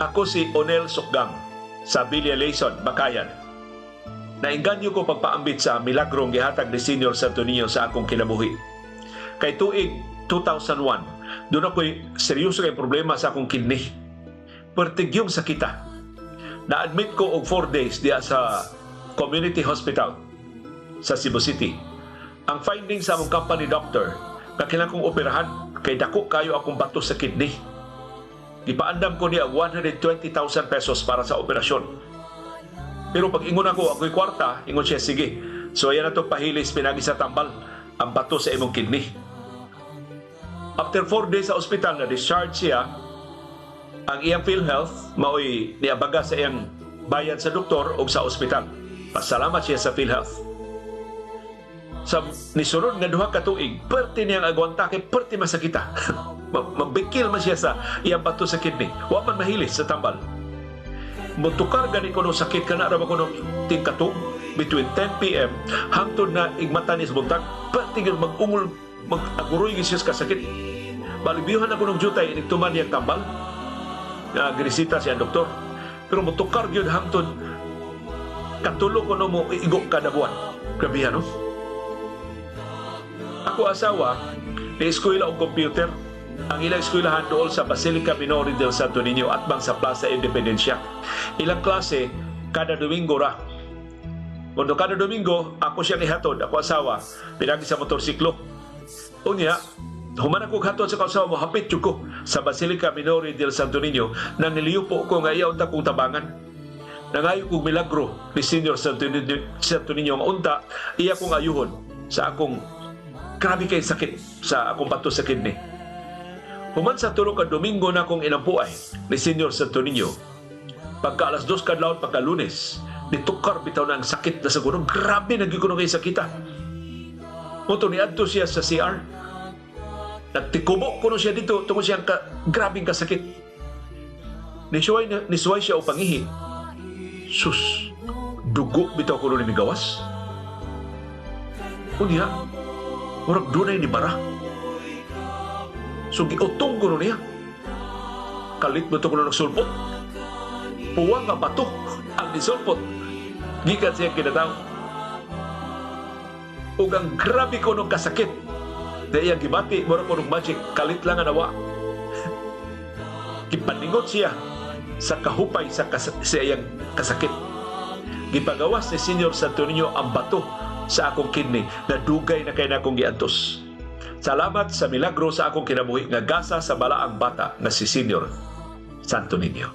Ako si Onel Sukgang sa Villa Layson, Bakayan. Nainganyo ko pagpaambit sa milagrong gihatag ni Senior Santo Niño sa akong kinabuhi. Kay tuig 2001, doon ako'y seryoso kay problema sa akong kidney. Pertigyong sakita. Na-admit ko og 4 days diya sa community hospital sa Cebu City. Ang finding sa among company doctor, kakilang kong operahan kay dako kayo akong bato sa kidney. Ipaandam ko niya 120,000 pesos para sa operasyon. Pero pag ingon ako'y kwarta, ingon siya, sige. So ayan na itong pahilis, pinagi sa tambal, ang bato sa imong kidney. After 4 days sa ospital, na-discharge siya. Ang iyang PhilHealth, mao'y niabaga sa iyang bayad sa doktor o sa ospital. Pasalamat siya sa PhilHealth. Sa nisunod nga duha ka tuig, perti niyang agwanta kay perti masakita. Mabikil man siya sa iyang bato sa kidney. Wa man mahilis sa tambal. Mutukar gani ko no sakit ka na ko no tingkatog between 10 p.m. hangtod na igmata ni sa buntag. Perti nga mag-ungol, mag-aguroy siya ka sakit. Balibiyuhan ako ng jutay, inigtuman niyang tambal. Ginisita siya ang doktor. Pero mutukar yun hangtod katulo ko no mo igo kada buwan. Grabe no? Ako asawa, ni-eskwela og computer. Ang ilang eskwelahan doon sa Basilica Minori del Santo Niño at bang sa Plaza Independencia. Ilang klase, kada Domingo ra. Kundo kada Domingo, ako siya ihatod, ako asawa, pinagi sa motorsiklo. Unya, human ako hatod sa kausawa mo, hapit ko sa Basilica Minori del Santo Niño, nang niliyupo ko nga iyaw kong tabangan. Nangayo kong milagro ni Senior Santo Niño ang unta, iya kong ayuhon sa akong grabe kay sakit sa akong bato sa kidney. Human sa tulong ka Domingo na akong inampuay ni Senior Santo Niño. Pagka alas 2 kadlawon pagka Lunes, nitukar bitaw na ang sakit na sa kuno. Grabe nagikuno kay sakita. Muto niadto siya sa CR. Nagtikubo kuno siya dito tungod siyang grabing kasakit. Nisuway siya o pangihi. Sus, dugo bitaw kuno ni migawas. Unya, murag dunay ni bara. So, giutong ko niya. Kalit mo ito ko nagsulpot. Puwang nga bato ang nisulpot. Gikan siya kinataw. Ug ang grabe ko nung kasakit. Dahil yung gibati, mura ko nung magic, kalit lang ang nawa. Gipaningot siya sa kahupay sa iyang kasakit. Gipagawas ni Senior Santo Niño ang bato sa akong kidney na dugay na kay na akong giantos. Salamat sa milagro sa akong kinabuhi nga gasa sa balaang bata na si Senior Santo Niño.